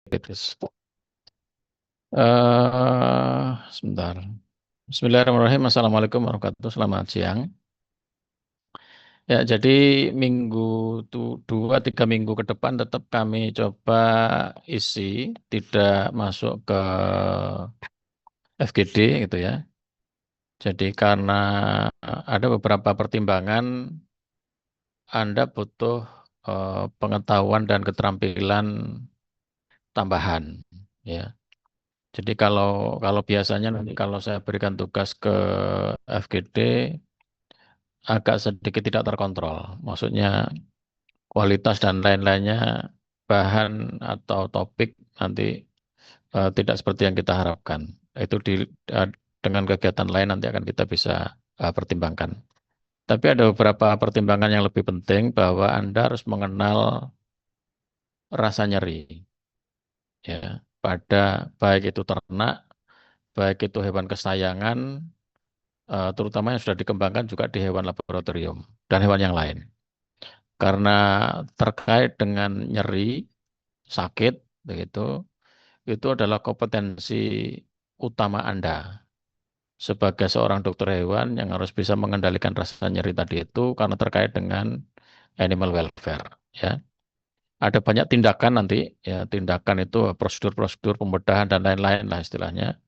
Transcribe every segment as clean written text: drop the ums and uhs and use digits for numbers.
Petrus. Sebentar. Bismillahirrahmanirrahim. Assalamualaikum warahmatullahi wabarakatuh. Selamat siang. Ya, jadi minggu 2-3 minggu ke depan tetap kami coba isi, tidak masuk ke FGD gitu ya. Jadi karena ada beberapa pertimbangan, Anda butuh pengetahuan dan keterampilan tambahan, ya. Jadi kalau kalau biasanya nanti kalau saya berikan tugas ke FGD agak sedikit tidak terkontrol. Maksudnya kualitas dan lain-lainnya bahan atau topik nanti tidak seperti yang kita harapkan. Itu eh, dengan kegiatan lain nanti akan kita bisa pertimbangkan. Tapi ada beberapa pertimbangan yang lebih penting bahwa Anda harus mengenal rasa nyeri ya pada baik itu ternak, baik itu hewan kesayangan, terutama yang sudah dikembangkan juga di hewan laboratorium dan hewan yang lain. Karena terkait dengan nyeri, sakit, begitu, itu adalah kompetensi utama Anda sebagai seorang dokter hewan yang harus bisa mengendalikan rasa nyeri tadi itu karena terkait dengan animal welfare. Ya, ada banyak tindakan nanti, ya tindakan itu prosedur-prosedur pembedahan dan lain-lain lah istilahnya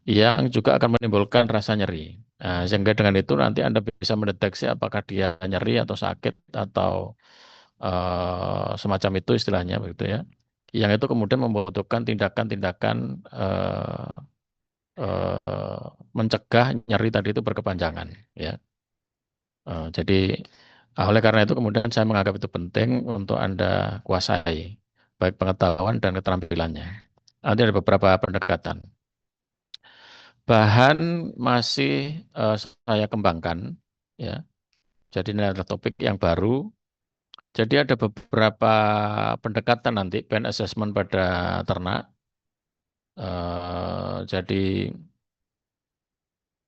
yang juga akan menimbulkan rasa nyeri. Nah, sehingga dengan itu nanti Anda bisa mendeteksi apakah dia nyeri atau sakit atau semacam itu istilahnya begitu ya. Yang itu kemudian membutuhkan tindakan-tindakan mencegah nyeri tadi itu berkepanjangan ya. Jadi oleh karena itu kemudian saya menganggap itu penting untuk Anda kuasai baik pengetahuan dan keterampilannya. Nanti ada beberapa pendekatan. Bahan masih saya kembangkan ya. Jadi ini adalah topik yang baru. Jadi ada beberapa pendekatan nanti pen assessment pada ternak. Jadi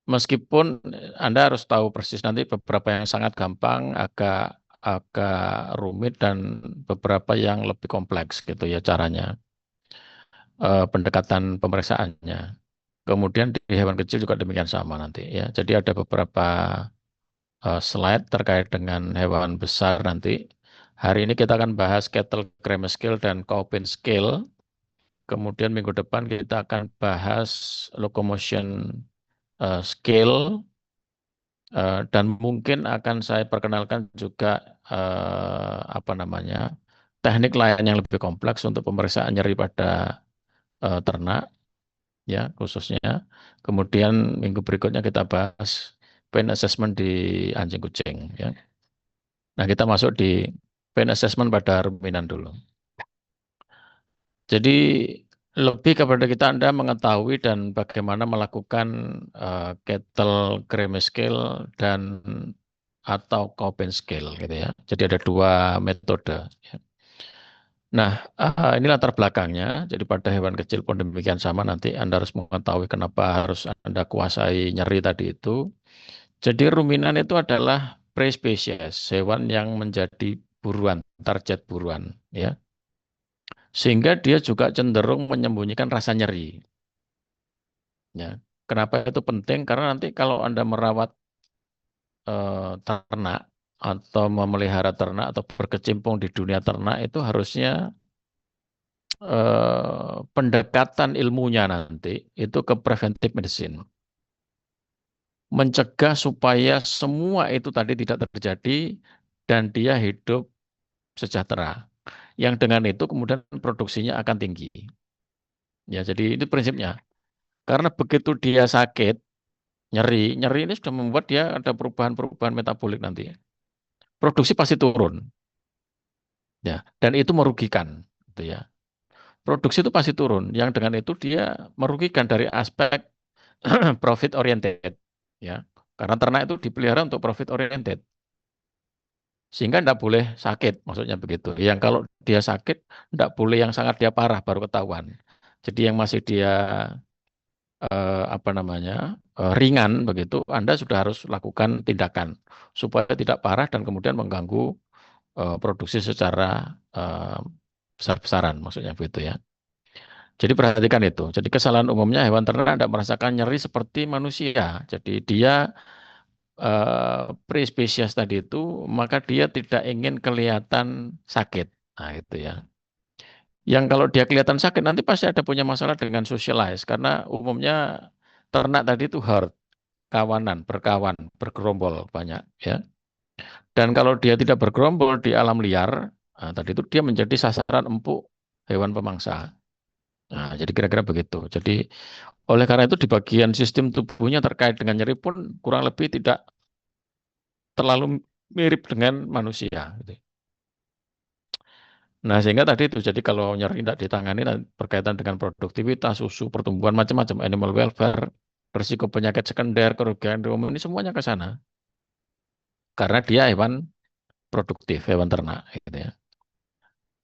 meskipun Anda harus tahu persis nanti beberapa yang sangat gampang, agak agak rumit dan beberapa yang lebih kompleks gitu ya caranya, pendekatan pemeriksaannya. Kemudian di hewan kecil juga demikian sama nanti ya. Jadi ada beberapa slide terkait dengan hewan besar nanti. Hari ini kita akan bahas cattle Cramer scale dan cowpen scale. Kemudian minggu depan kita akan bahas locomotion scale dan mungkin akan saya perkenalkan juga apa namanya teknik lain yang lebih kompleks untuk pemeriksaan nyeri pada ternak ya khususnya. Kemudian minggu berikutnya kita bahas pain assessment di anjing kucing ya. Nah, kita masuk di pain assessment pada ruminan dulu. Jadi lebih kepada kita Anda mengetahui dan bagaimana melakukan cattle Grammy scale dan atau Copen scale gitu ya. Jadi ada dua metode. Ya. Nah, ini latar belakangnya. Jadi pada hewan kecil pun demikian sama. Nanti Anda harus mengetahui kenapa harus Anda kuasai nyeri tadi itu. Jadi ruminan itu adalah prey species, hewan yang menjadi buruan, target buruan, ya. Sehingga dia juga cenderung menyembunyikan rasa nyeri. Ya. Kenapa itu penting? Karena nanti kalau Anda merawat ternak atau memelihara ternak atau berkecimpung di dunia ternak itu harusnya pendekatan ilmunya nanti itu ke preventive medicine. Mencegah supaya semua itu tadi tidak terjadi dan dia hidup sejahtera. Yang dengan itu kemudian produksinya akan tinggi. Ya, jadi itu prinsipnya. Karena begitu dia sakit, nyeri ini sudah membuat dia ada perubahan-perubahan metabolik nanti. Produksi pasti turun, ya, dan itu merugikan, gitu ya. Produksi itu pasti turun, yang dengan itu dia merugikan dari aspek profit oriented, ya. Karena ternak itu dipelihara untuk profit oriented, sehingga tidak boleh sakit, maksudnya begitu. Yang kalau dia sakit, tidak boleh yang sangat dia parah baru ketahuan. Jadi yang masih dia apa namanya ringan begitu, Anda sudah harus lakukan tindakan supaya tidak parah dan kemudian mengganggu produksi secara besar-besaran, maksudnya begitu ya. Jadi perhatikan itu. Jadi kesalahan umumnya hewan ternak tidak merasakan nyeri seperti manusia. Jadi dia pre-spesies tadi itu, maka dia tidak ingin kelihatan sakit. Nah, itu ya. Yang kalau dia kelihatan sakit nanti pasti ada punya masalah dengan socialize karena umumnya ternak tadi itu herd, kawanan, berkawan, bergerombol banyak ya. Dan kalau dia tidak bergerombol di alam liar, nah, tadi itu dia menjadi sasaran empuk hewan pemangsa. Nah, jadi kira-kira begitu. Jadi oleh karena itu di bagian sistem tubuhnya terkait dengan nyeri pun kurang lebih tidak terlalu mirip dengan manusia. Gitu. Nah, sehingga tadi itu, jadi kalau nyeri tidak ditangani berkaitan dengan produktivitas, susu, pertumbuhan, macam-macam, animal welfare, risiko penyakit sekunder, kerugian ekonomi, ini semuanya ke sana. Karena dia hewan produktif, hewan ternak. Gitu ya.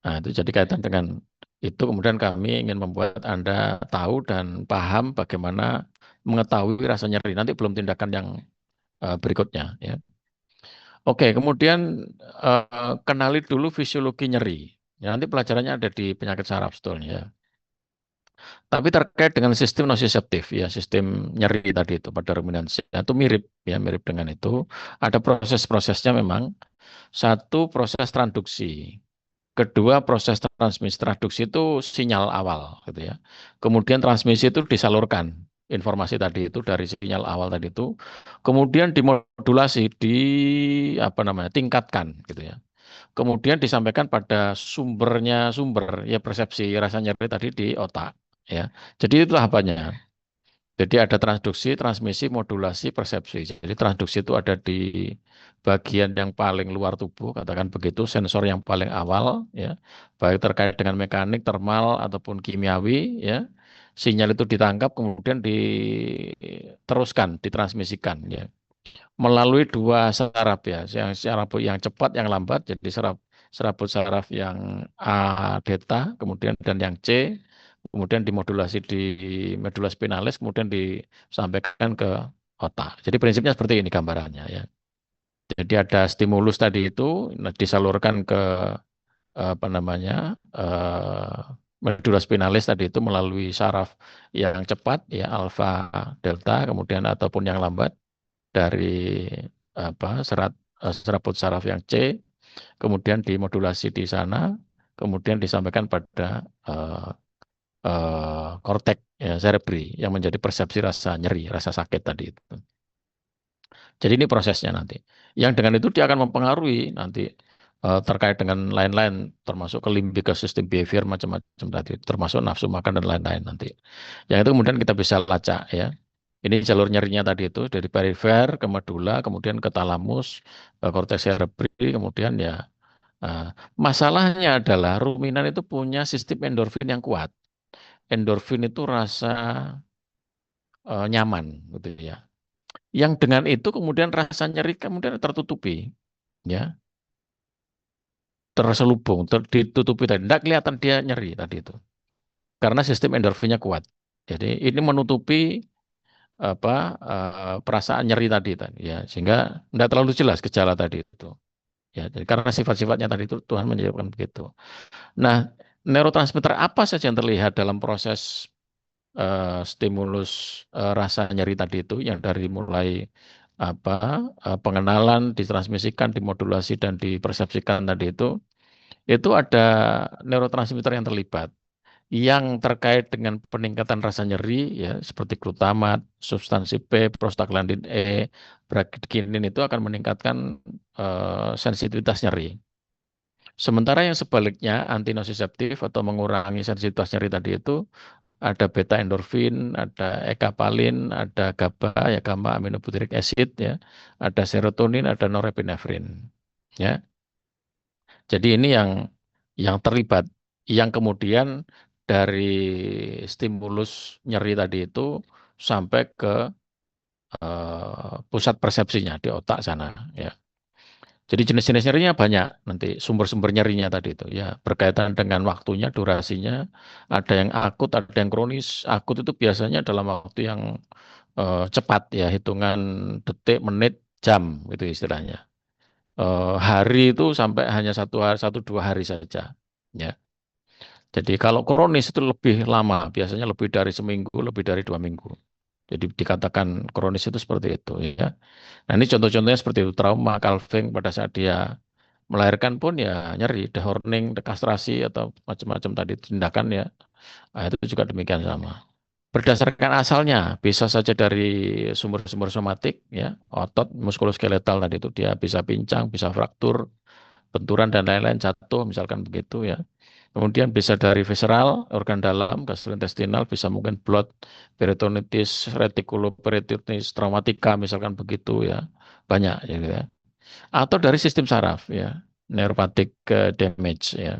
Nah, itu jadi kaitan dengan itu, kemudian kami ingin membuat Anda tahu dan paham bagaimana mengetahui rasa nyeri. Nanti belum tindakan yang berikutnya. Ya. Oke, kemudian kenali dulu fisiologi nyeri. Ya, nanti pelajarannya ada di penyakit saraf sebetulnya. Ya. Tapi terkait dengan sistem nosiceptif, ya sistem nyeri tadi itu pada ruminansia itu mirip, ya mirip dengan itu. Ada proses-prosesnya memang. Satu proses transduksi, kedua proses transmisi. Transduksi itu sinyal awal, gitu ya. Kemudian transmisi itu disalurkan informasi tadi itu dari sinyal awal tadi itu, kemudian dimodulasi, di apa namanya, tingkatkan, gitu ya. Kemudian disampaikan pada sumber ya persepsi rasa nyeri tadi di otak ya. Jadi itu tahapannya. Jadi ada transduksi, transmisi, modulasi, persepsi. Jadi transduksi itu ada di bagian yang paling luar tubuh, katakan begitu, sensor yang paling awal ya. Baik terkait dengan mekanik, termal ataupun kimiawi ya. Sinyal itu ditangkap kemudian diteruskan, ditransmisikan ya melalui dua saraf ya, yang saraf yang cepat, yang lambat. Jadi serabut saraf yang A delta, kemudian dan yang C, kemudian dimodulasi di medula spinalis, kemudian disampaikan ke otak. Jadi prinsipnya seperti ini gambarannya ya. Jadi ada stimulus tadi itu disalurkan ke apa namanya medula spinalis tadi itu melalui saraf yang cepat ya alfa delta, kemudian ataupun yang lambat dari apa serabut saraf yang C, kemudian dimodulasi di sana, kemudian disampaikan pada korteks ya, cerebri yang menjadi persepsi rasa nyeri, rasa sakit tadi itu. Jadi ini prosesnya nanti. Yang dengan itu dia akan mempengaruhi nanti terkait dengan lain-lain, termasuk ke limbik, ke sistem behavior macam-macam tadi, termasuk nafsu makan dan lain-lain nanti. Yang itu kemudian kita bisa lacak ya. Ini jalur nyerinya tadi itu dari perifer ke medula, kemudian ke talamus, ke korteks cerebri, kemudian ya. Masalahnya adalah ruminan itu punya sistem endorfin yang kuat. Endorfin itu rasa nyaman, gitu ya. Yang dengan itu kemudian rasa nyeri kemudian tertutupi, ya, terselubung, ditutupi tadi. Tidak kelihatan dia nyeri tadi itu, karena sistem endorfinnya kuat. Jadi ini menutupi apa perasaan nyeri tadi, ya, sehingga tidak terlalu jelas gejala tadi itu. Ya, jadi karena sifat-sifatnya tadi itu Tuhan menyebabkan begitu. Nah, neurotransmitter apa saja yang terlihat dalam proses stimulus rasa nyeri tadi itu yang dari mulai apa pengenalan, ditransmisikan, dimodulasi dan dipersepsikan tadi itu ada neurotransmitter yang terlibat yang terkait dengan peningkatan rasa nyeri ya seperti glutamat, substansi P, prostaglandin E, bradykinin itu akan meningkatkan sensitivitas nyeri. Sementara yang sebaliknya antinosiseptif atau mengurangi sensitivitas nyeri tadi itu ada beta endorfin, ada ekapalin, ada GABA ya gamma aminobutyric acid ya, ada serotonin, ada norepinefrin. Ya. Jadi ini yang terlibat, yang kemudian dari stimulus nyeri tadi itu sampai ke pusat persepsinya di otak sana. Ya. Jadi jenis-jenis nyerinya banyak nanti sumber-sumber nyerinya tadi itu ya berkaitan dengan waktunya, durasinya, ada yang akut, ada yang kronis. Akut itu biasanya dalam waktu yang cepat ya, hitungan detik, menit, jam itu istilahnya. Hari itu sampai hanya satu hari, 1-2 hari saja. Ya. Jadi kalau kronis itu lebih lama, biasanya lebih dari seminggu, lebih dari 2 minggu. Jadi dikatakan kronis itu seperti itu ya. Nah ini contoh-contohnya seperti itu, trauma calving pada saat dia melahirkan pun ya nyeri, dehorning, dekastrasi atau macam-macam tadi tindakan ya. Nah, itu juga demikian sama. Berdasarkan asalnya, bisa saja dari sumber-sumber somatik ya, otot muskuloskeletal tadi itu dia bisa pincang, bisa fraktur, benturan dan lain-lain jatuh misalkan begitu ya. Kemudian bisa dari visceral, organ dalam, gastrointestinal, bisa mungkin blood, peritonitis, retikuloperitonitis, traumatika misalkan begitu ya. Banyak ya, gitu ya. Atau dari sistem saraf ya, neuropatic damage ya.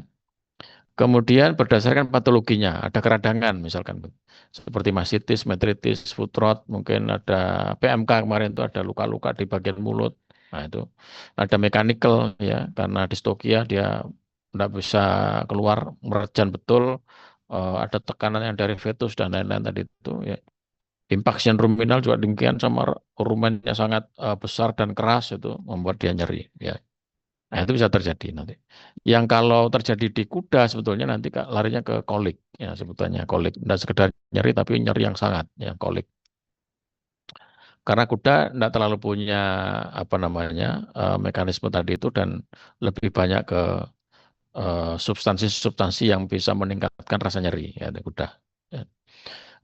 Kemudian berdasarkan patologinya, ada keradangan misalkan seperti masitis, metritis, foot rot, mungkin ada PMK kemarin itu ada luka-luka di bagian mulut. Nah itu ada mechanical ya, karena distokia dia tidak bisa keluar merejan betul, ada tekanan yang dari fetus dan lain-lain tadi itu ya. Impaction ruminal juga demikian sama rumennya sangat besar dan keras itu membuat dia nyeri ya. Nah, itu bisa terjadi nanti. Yang kalau terjadi di kuda sebetulnya nanti larinya ke kolik ya sebetulnya kolik. Tidak sekedar nyeri tapi nyeri yang sangat ya kolik. Karena kuda tidak terlalu punya apa namanya mekanisme tadi itu dan lebih banyak ke substansi-substansi yang bisa meningkatkan rasa nyeri ya di kuda. Ya.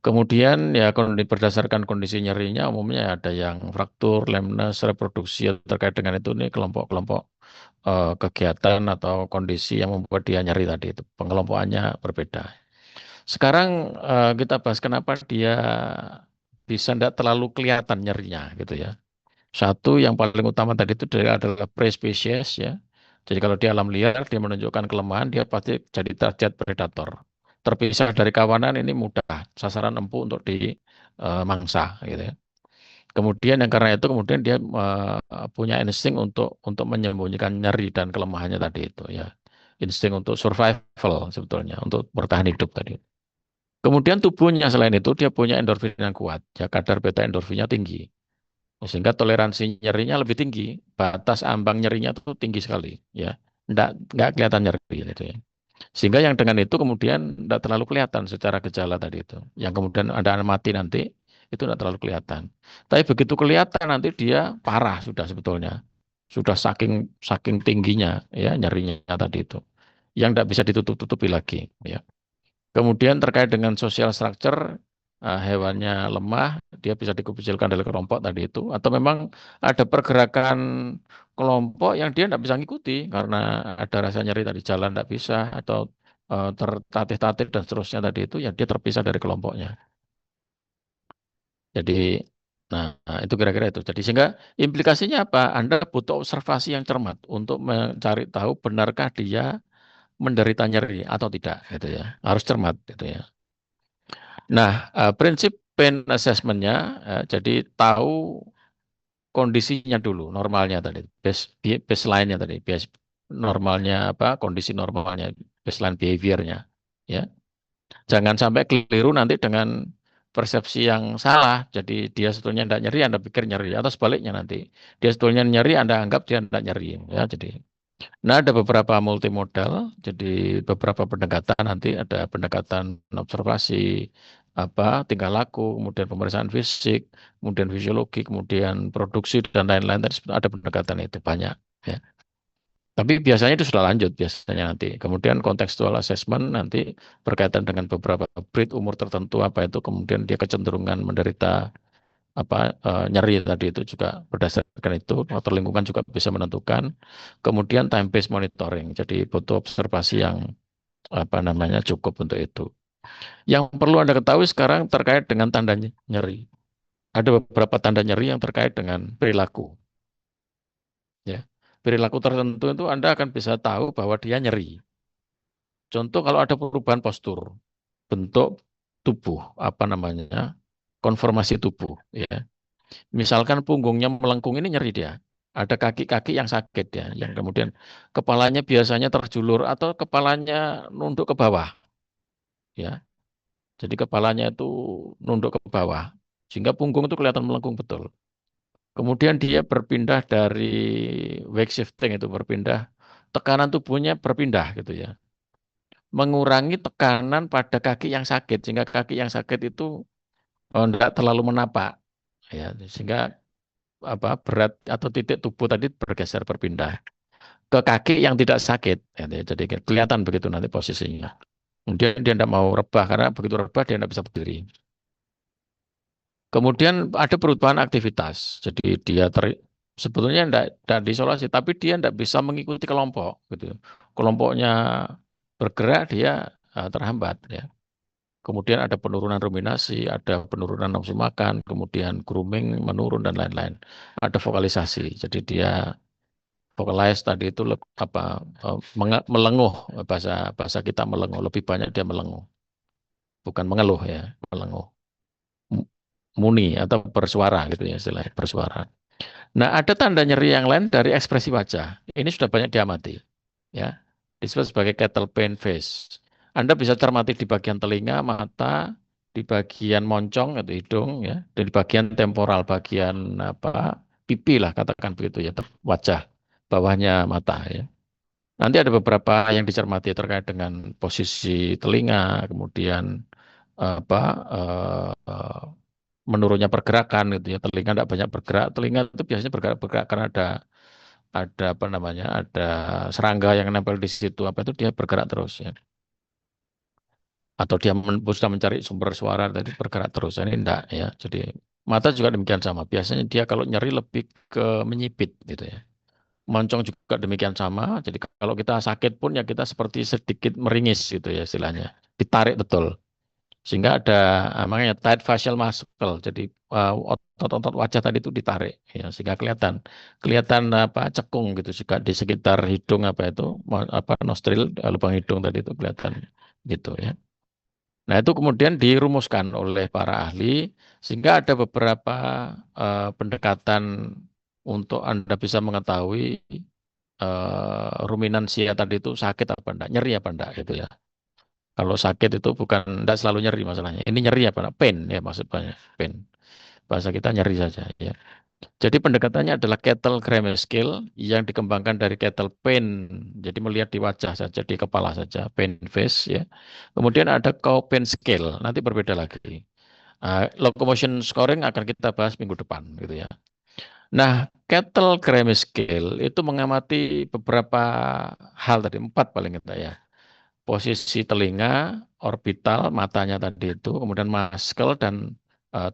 Kemudian ya berdasarkan kondisi nyerinya umumnya ada yang fraktur, lameness, reproduksi ya, terkait dengan itu nih kelompok-kelompok kegiatan atau kondisi yang membuat dia nyeri tadi itu. Pengelompokannya berbeda. Sekarang kita bahas kenapa dia bisa tidak terlalu kelihatan nyerinya gitu ya. Satu yang paling utama tadi itu adalah prey-species ya. Jadi kalau di alam liar dia menunjukkan kelemahan, dia pasti jadi target predator. Terpisah dari kawanan ini mudah, sasaran empuk untuk dimangsa gitu ya. Kemudian yang karena itu kemudian dia punya insting untuk menyembunyikan nyeri dan kelemahannya tadi itu ya. Insting untuk survival sebetulnya, untuk bertahan hidup tadi. Kemudian tubuhnya selain itu dia punya endorfin yang kuat, ya kadar beta endorfinnya tinggi. Sehingga toleransi nyerinya lebih tinggi, batas ambang nyerinya itu tinggi sekali ya. Enggak kelihatan nyeri gitu ya. Sehingga yang dengan itu kemudian tidak terlalu kelihatan secara gejala tadi itu. Yang kemudian ada mati nanti, itu tidak terlalu kelihatan. Tapi begitu kelihatan nanti dia parah sudah sebetulnya. Sudah saking saking tingginya ya nyerinya tadi itu. Yang tidak bisa ditutup-tutupi lagi. Ya. Kemudian terkait dengan social structure, hewannya lemah, dia bisa dikucilkan dari kelompok tadi itu. Atau memang ada pergerakan kelompok yang dia tidak bisa ngikuti karena ada rasa nyeri tadi jalan tidak bisa atau tertatih-tatih dan seterusnya tadi itu, ya dia terpisah dari kelompoknya. Jadi, nah itu kira-kira itu. Jadi sehingga implikasinya apa? Anda butuh observasi yang cermat untuk mencari tahu benarkah dia menderita nyeri atau tidak, gitu ya. Harus cermat, gitu ya. Nah, prinsip pain assessment-nya, jadi tahu kondisinya dulu, normalnya tadi, baseline-nya tadi, normalnya apa, kondisi normalnya, baseline behavior-nya, ya. Jangan sampai keliru nanti dengan persepsi yang salah. Jadi dia sebetulnya tidak nyeri, Anda pikir nyeri, atau sebaliknya nanti. Dia sebetulnya nyeri, Anda anggap dia tidak nyeri, ya. Jadi, nah ada beberapa multimodal, jadi beberapa pendekatan nanti ada pendekatan observasi, apa tingkah laku, kemudian pemeriksaan fisik, kemudian fisiologi, kemudian produksi dan lain-lain. Tadi ada pendekatan itu banyak. Ya. Tapi biasanya itu sudah lanjut biasanya nanti. Kemudian kontekstual assessment nanti berkaitan dengan beberapa breed umur tertentu apa itu, kemudian dia kecenderungan menderita apa nyeri tadi itu juga berdasarkan itu, faktor lingkungan juga bisa menentukan. Kemudian time based monitoring, jadi butuh observasi yang apa namanya cukup untuk itu. Yang perlu Anda ketahui sekarang terkait dengan tanda nyeri. Ada beberapa tanda nyeri yang terkait dengan perilaku. Ya, perilaku tertentu itu Anda akan bisa tahu bahwa dia nyeri. Contoh kalau ada perubahan postur, bentuk tubuh, apa namanya, konformasi tubuh. Ya. Misalkan punggungnya melengkung ini nyeri dia. Ada kaki-kaki yang sakit ya, yang kemudian kepalanya biasanya terjulur atau kepalanya nunduk ke bawah, ya. Jadi kepalanya itu nunduk ke bawah, sehingga punggung itu kelihatan melengkung betul. Kemudian dia berpindah dari weight shifting itu berpindah, tekanan tubuhnya berpindah gitu ya. mengurangi tekanan pada kaki yang sakit sehingga kaki yang sakit itu tidak terlalu menapak ya sehingga apa berat atau titik tubuh tadi bergeser berpindah ke kaki yang tidak sakit ya, jadi kelihatan begitu nanti posisinya. Kemudian dia tidak mau rebah karena begitu rebah dia tidak bisa berdiri. Kemudian ada perubahan aktivitas. Jadi dia sebetulnya tidak diisolasi, tapi dia tidak bisa mengikuti kelompok. Gitu. Kelompoknya bergerak, dia terhambat. Ya. Kemudian ada penurunan ruminasi, ada penurunan nafsu makan, kemudian grooming menurun dan lain-lain. Ada vokalisasi. Jadi dia vocalize tadi itu melenguh bahasa bahasa kita melenguh. Lebih banyak dia melenguh, bukan mengeluh ya, melenguh. Muni atau bersuara gitu ya istilahnya bersuara. Nah, ada tanda nyeri yang lain dari ekspresi wajah. Ini sudah banyak diamati, ya. Disebut sebagai cattle pain face. Anda bisa cermati di bagian telinga, mata, di bagian moncong atau hidung, ya, dan di bagian temporal, bagian apa pipi lah katakan begitu ya, wajah, bawahnya mata, ya. Nanti ada beberapa yang dicermati terkait dengan posisi telinga, kemudian apa menurunnya pergerakan gitu ya telinga tidak banyak bergerak telinga itu biasanya bergerak karena ada apa namanya ada serangga yang nempel di situ apa itu dia bergerak terus ya atau dia sudah mencari sumber suara tadi bergerak terus ini enggak ya jadi mata juga demikian sama biasanya dia kalau nyeri lebih ke menyipit gitu ya moncong juga demikian sama jadi kalau kita sakit pun ya kita seperti sedikit meringis gitu ya istilahnya ditarik betul sehingga ada makanya tight facial muscle jadi otot-otot wajah tadi itu ditarik ya sehingga kelihatan kelihatan apa cekung gitu juga di sekitar hidung apa itu apa nostril lubang hidung tadi itu kelihatan gitu ya. Nah, itu kemudian dirumuskan oleh para ahli sehingga ada beberapa pendekatan untuk Anda bisa mengetahui ruminansia tadi itu sakit apa enggak, nyeri apa enggak gitu ya. Kalau sakit itu bukan tidak selalu nyeri masalahnya. Ini nyeri apa? Pain ya maksudnya. Pain. Bahasa kita nyeri saja ya. Jadi pendekatannya adalah cattle Grammy scale yang dikembangkan dari cattle pain. Jadi melihat di wajah saja, di kepala saja, pain face ya. Kemudian ada cow pain scale, nanti berbeda lagi. Locomotion scoring akan kita bahas minggu depan gitu ya. Nah, cattle Grammy scale itu mengamati beberapa hal tadi, empat paling kita ya posisi telinga, orbital, matanya tadi itu, kemudian muscle dan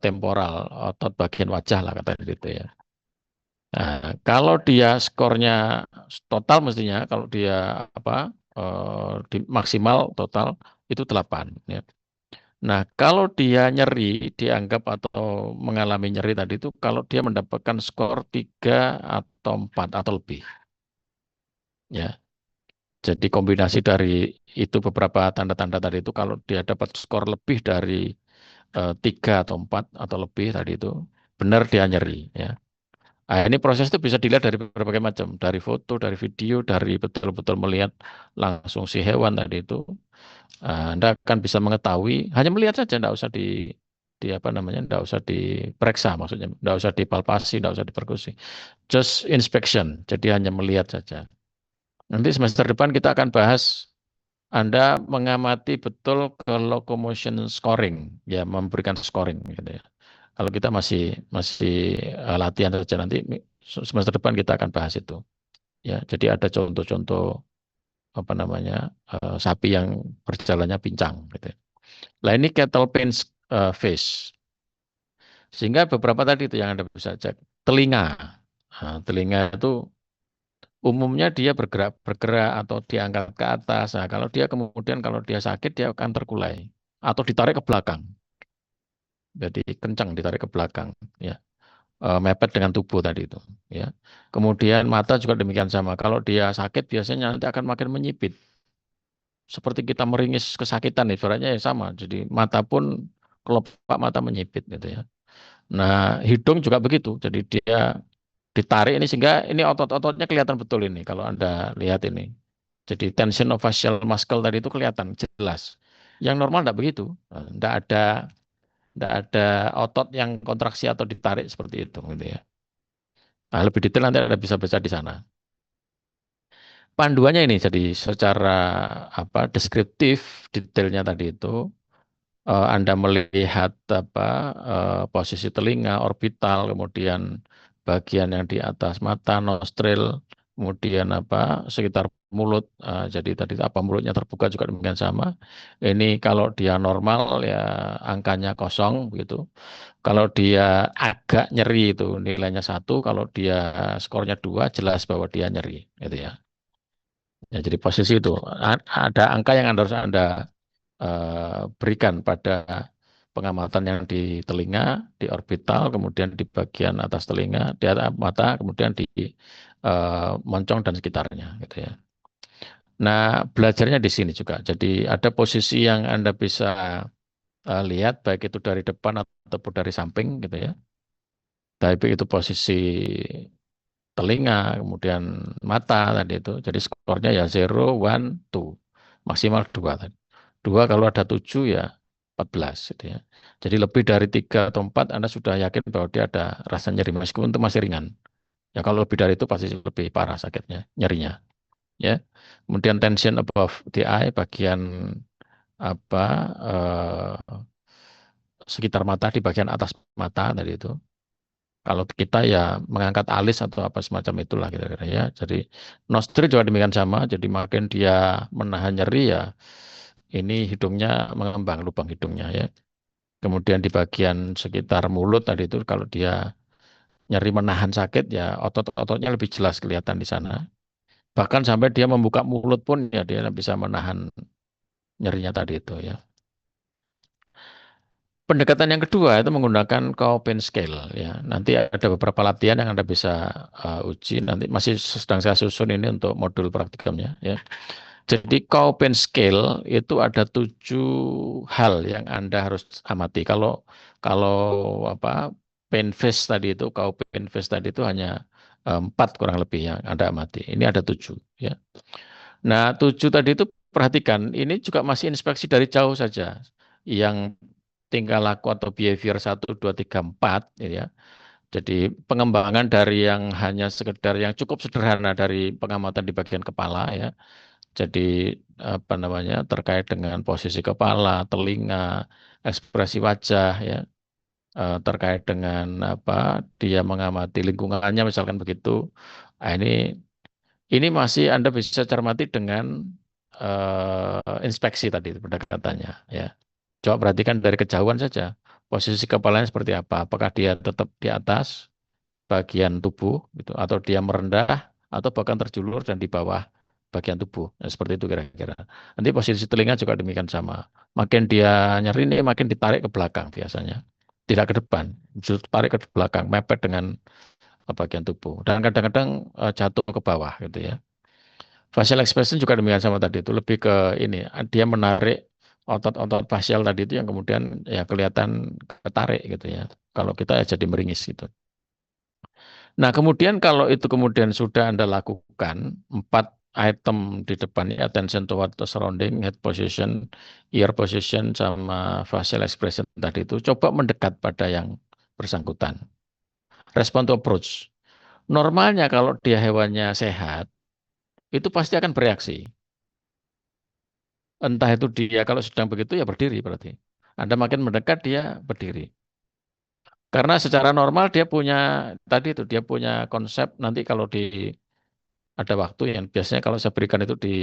temporal, otot bagian wajah lah kata itu ya. Nah, kalau dia skornya total mestinya, kalau dia apa di maksimal total itu 8. Ya. Nah, kalau dia nyeri, dianggap atau mengalami nyeri tadi itu, kalau dia mendapatkan skor 3 atau 4 atau lebih. Ya. Jadi kombinasi dari itu beberapa tanda-tanda tadi itu kalau dia dapat skor lebih dari 3 atau 4 atau lebih tadi itu benar dia nyeri ya. Nah, ini proses itu bisa dilihat dari berbagai macam, dari foto, dari video, dari betul-betul melihat langsung si hewan tadi itu. Anda akan bisa mengetahui hanya melihat saja, tidak usah di apa namanya, tidak usah diperiksa maksudnya, tidak usah dipalpasi, tidak usah diperkusi, just inspection. Jadi hanya melihat saja. Nanti semester depan kita akan bahas Anda mengamati betul ke locomotion scoring, ya memberikan scoring gitu ya. Kalau kita masih masih latihan saja nanti semester depan kita akan bahas itu. Ya, jadi ada contoh-contoh apa namanya sapi yang berjalannya pincang gitu. Lah ini cattle pain face. Sehingga beberapa tadi itu yang Anda bisa cek. Telinga. Nah, telinga itu umumnya dia bergerak atau diangkat ke atas. Nah, kalau dia kemudian kalau dia sakit dia akan terkulai atau ditarik ke belakang. Jadi kencang ditarik ke belakang, ya. Mepet dengan tubuh tadi itu, ya. Kemudian mata juga demikian sama. Kalau dia sakit biasanya nanti akan makin menyipit. Seperti kita meringis kesakitan, ibaratnya ya sama. Jadi mata pun kelopak mata menyipit gitu ya. Nah, hidung juga begitu. Jadi dia ditarik ini sehingga ini otot-ototnya kelihatan betul ini kalau Anda lihat ini. Jadi tension of facial muscle tadi itu kelihatan jelas. Yang normal tidak begitu. Tidak ada otot yang kontraksi atau ditarik seperti itu gitu ya. Nah, lebih detail nanti Anda bisa baca di sana. Panduannya ini jadi secara deskriptif detailnya tadi itu Anda melihat posisi telinga, orbital, kemudian bagian yang di atas mata, nostril, kemudian sekitar mulut. Jadi tadi mulutnya terbuka juga demikian sama. Ini kalau dia normal ya angkanya kosong begitu. Kalau dia agak nyeri itu nilainya 1, kalau dia skornya 2 jelas bahwa dia nyeri, gitu ya. Ya, jadi posisi itu ada angka yang harus Anda berikan pada pengamatan yang di telinga, di orbital, kemudian di bagian atas telinga, di atas mata, kemudian di moncong dan sekitarnya, gitu ya. Nah, belajarnya di sini juga. Jadi ada posisi yang Anda bisa lihat, baik itu dari depan ataupun dari samping, gitu ya. Baik itu posisi telinga, kemudian mata tadi itu. Jadi skornya ya 0, 1, 2. Maksimal 2 tadi. 2 kalau ada 7 ya 14 gitu ya. Jadi lebih dari 3 atau 4 Anda sudah yakin bahwa dia ada rasa nyeri meskipun itu masih ringan. Ya kalau lebih dari itu pasti lebih parah sakitnya, nyerinya, ya. Kemudian tension above the eye bagian apa sekitar mata di bagian atas mata tadi itu. Kalau kita ya mengangkat alis atau apa semacam itulah kira-kira ya. Jadi nostril juga demikian sama. Jadi makin dia menahan nyeri ya, ini hidungnya mengembang lubang hidungnya ya. Kemudian di bagian sekitar mulut tadi itu kalau dia nyeri menahan sakit ya otot-ototnya lebih jelas kelihatan di sana. Bahkan sampai dia membuka mulut pun ya dia bisa menahan nyerinya tadi itu ya. Pendekatan yang kedua itu menggunakan Kaupen Scale ya. Nanti ada beberapa latihan yang Anda bisa uji. Nanti masih sedang saya susun ini untuk modul praktikumnya ya. Jadi Kaupen Scale itu ada 7 hal yang Anda harus amati. Kalau pain face tadi itu Kaupen face tadi itu hanya 4 kurang lebih yang Anda amati. Ini ada 7 ya. Nah, 7 tadi itu perhatikan, ini juga masih inspeksi dari jauh saja. Yang tingkah laku atau behavior 1, 2, 3, 4 ya. Jadi pengembangan dari yang hanya sekedar yang cukup sederhana dari pengamatan di bagian kepala ya. Jadi terkait dengan posisi kepala, telinga, ekspresi wajah ya, terkait dengan dia mengamati lingkungannya misalkan begitu. Nah, ini masih Anda bisa cermati dengan inspeksi tadi pendekatannya ya. Coba perhatikan dari kejauhan saja. Posisi kepalanya seperti apa? Apakah dia tetap di atas bagian tubuh gitu atau dia merendah atau bahkan terjulur dan di bawah bagian tubuh. Nah, seperti itu kira-kira. Nanti posisi telinga juga demikian sama. Makin dia nyeri nih makin ditarik ke belakang biasanya. Tidak ke depan, justru tarik ke belakang, mepet dengan bagian tubuh. Dan kadang-kadang jatuh ke bawah gitu ya. Facial expression juga demikian sama tadi itu lebih ke ini dia menarik otot-otot facial tadi itu yang kemudian ya kelihatan ketarik gitu ya. Kalau kita ya jadi meringis gitu. Nah, kemudian kalau itu kemudian sudah Anda lakukan 4 item di depan ya, attention toward the surrounding, head position, ear position sama facial expression tadi itu coba mendekat pada yang bersangkutan. Respond to approach. Normalnya kalau dia hewannya sehat, itu pasti akan bereaksi. Entah itu dia kalau sedang begitu ya berdiri berarti. Anda makin mendekat dia berdiri. Karena secara normal dia punya tadi itu dia punya konsep nanti kalau di ada waktu yang biasanya kalau saya berikan itu di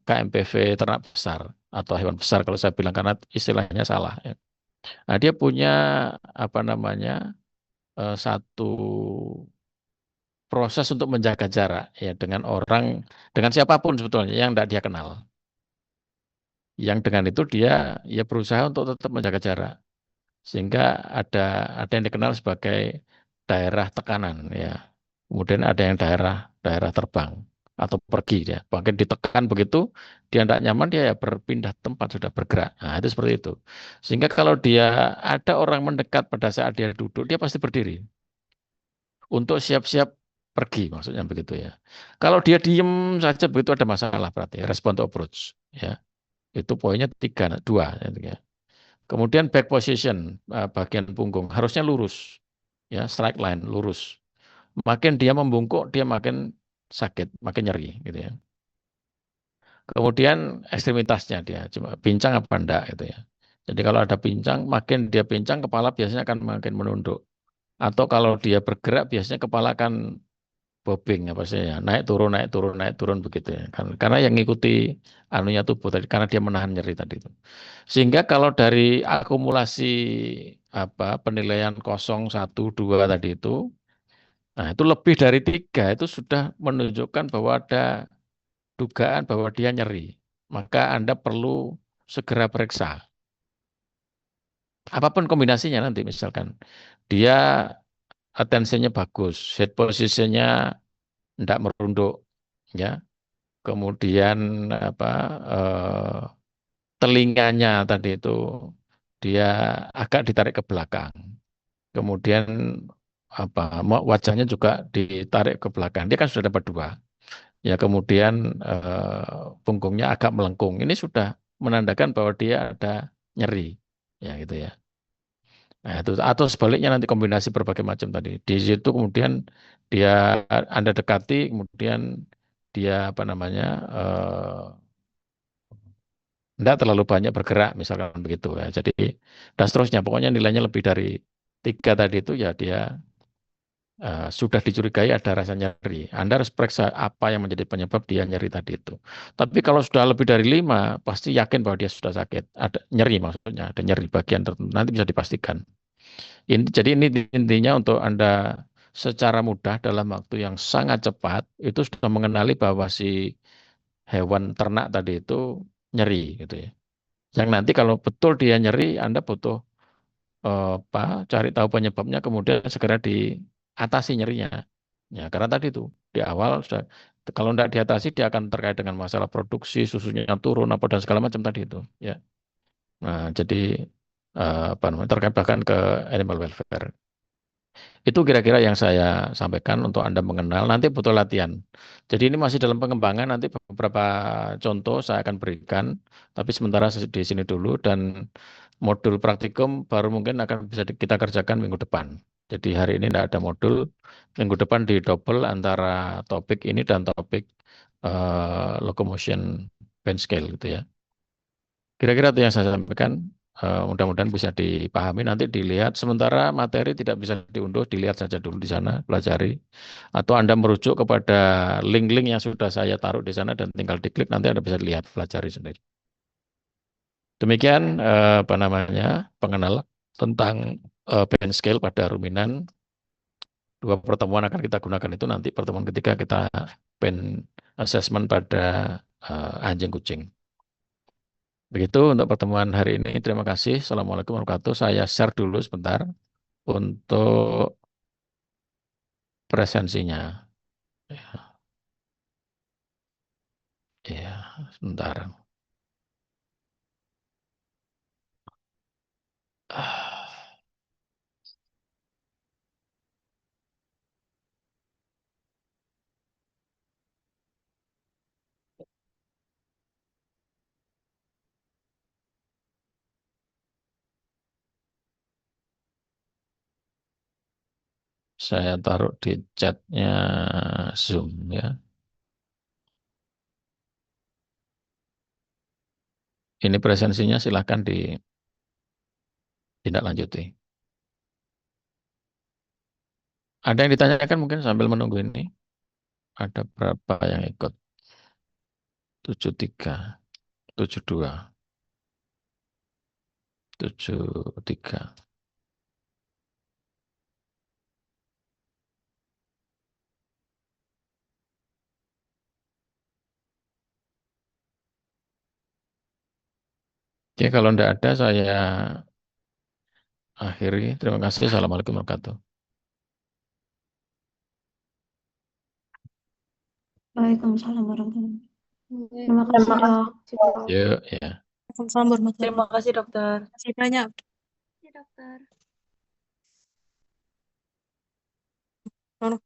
KMPV ternak besar atau hewan besar kalau saya bilang karena istilahnya salah ya. Nah, dia punya satu proses untuk menjaga jarak ya dengan orang dengan siapapun sebetulnya yang tidak dia kenal. Yang dengan itu dia ya berusaha untuk tetap menjaga jarak. Sehingga ada yang dikenal sebagai daerah tekanan ya. Kemudian ada yang daerah terbang atau pergi ya. Bahkan ditekan begitu dia tidak nyaman dia ya berpindah tempat sudah bergerak. Nah, itu seperti itu. Sehingga kalau dia ada orang mendekat pada saat dia duduk dia pasti berdiri untuk siap-siap pergi maksudnya begitu ya. Kalau dia diem saja begitu ada masalah berarti respon to approach ya. Itu poinnya 3, 2 ya. Kemudian back position, bagian punggung harusnya lurus, ya straight line lurus. Makin dia membungkuk, dia makin sakit, makin nyeri gitu ya. Kemudian ekstremitasnya dia cuma pincang apa enggak gitu ya. Jadi kalau ada pincang, makin dia pincang kepala biasanya akan makin menunduk. Atau kalau dia bergerak biasanya kepala akan bobbing apa sih ya, naik turun naik turun naik turun begitu ya. Kan karena yang ngikuti anunya tubuh tadi karena dia menahan nyeri tadi itu. Sehingga kalau dari akumulasi apa penilaian 0, 1, 2 tadi itu, nah itu lebih dari 3 itu sudah menunjukkan bahwa ada dugaan bahwa dia nyeri. Maka Anda perlu segera periksa. Apapun kombinasinya nanti misalkan dia atensinya bagus, head positionnya tidak merunduk, ya. Kemudian apa eh, telinganya tadi itu dia agak ditarik ke belakang. Kemudian apa wajahnya juga ditarik ke belakang. Dia kan sudah dapat 2. Ya kemudian punggungnya agak melengkung. Ini sudah menandakan bahwa dia ada nyeri. Ya gitu ya. Nah, itu atau sebaliknya nanti kombinasi berbagai macam tadi. Di situ kemudian dia Anda dekati, kemudian dia apa namanya tidak terlalu banyak bergerak, misalkan begitu ya. Jadi dan seterusnya, pokoknya nilainya lebih dari 3 tadi itu ya dia sudah dicurigai ada rasa nyeri. Anda harus periksa apa yang menjadi penyebab dia nyeri tadi itu. Tapi kalau sudah lebih dari 5, pasti yakin bahwa dia sudah sakit. Ada nyeri maksudnya, ada nyeri bagian tertentu. Nanti bisa dipastikan. Jadi ini intinya untuk Anda secara mudah dalam waktu yang sangat cepat itu sudah mengenali bahwa si hewan ternak tadi itu nyeri gitu ya. Yang nanti kalau betul dia nyeri, Anda butuh apa, cari tahu penyebabnya, kemudian segera diatasi nyerinya. Ya, karena tadi itu di awal sudah, kalau tidak diatasi dia akan terkait dengan masalah produksi, susunya yang turun apa dan segala macam tadi itu. Ya, nah jadi apa namanya terkait bahkan ke animal welfare. Itu kira-kira yang saya sampaikan untuk Anda mengenal. Nanti butuh latihan. Jadi ini masih dalam pengembangan. Nanti beberapa contoh saya akan berikan. Tapi sementara di sini dulu dan modul praktikum baru mungkin akan bisa kita kerjakan minggu depan. Jadi hari ini tidak ada modul. Minggu depan di double antara topik ini dan topik locomotion bench scale gitu ya. Kira-kira itu yang saya sampaikan. Mudah-mudahan bisa dipahami. Nanti dilihat. Sementara materi tidak bisa diunduh, dilihat saja dulu di sana, pelajari. Atau Anda merujuk kepada link-link yang sudah saya taruh di sana dan tinggal diklik. Nanti Anda bisa lihat, pelajari sendiri. Demikian apa namanya pengenalan tentang band scale pada ruminan. 2 pertemuan akan kita gunakan itu nanti pertemuan ketiga kita band assessment pada anjing kucing. Begitu untuk pertemuan hari ini. Terima kasih. Assalamualaikum warahmatullahi wabarakatuh. Saya share dulu sebentar untuk presensinya. Ya, sebentar. Saya taruh di chatnya Zoom ya. Ini presensinya silahkan ditindaklanjuti. Ada yang ditanyakan mungkin sambil menunggu ini. Ada berapa yang ikut? 73, 72, 73. Oke, kalau tidak ada saya akhiri. Terima kasih. Assalamualaikum warahmatullahi wabarakatuh. Waalaikumsalam warahmatullahi wabarakatuh. Terima kasih dok. Yuk, ya. Waalaikumsalam warahmatullahi Terima kasih dokter. wabarakatuh. Terima kasih banyak. Terima kasih dokter. Nono.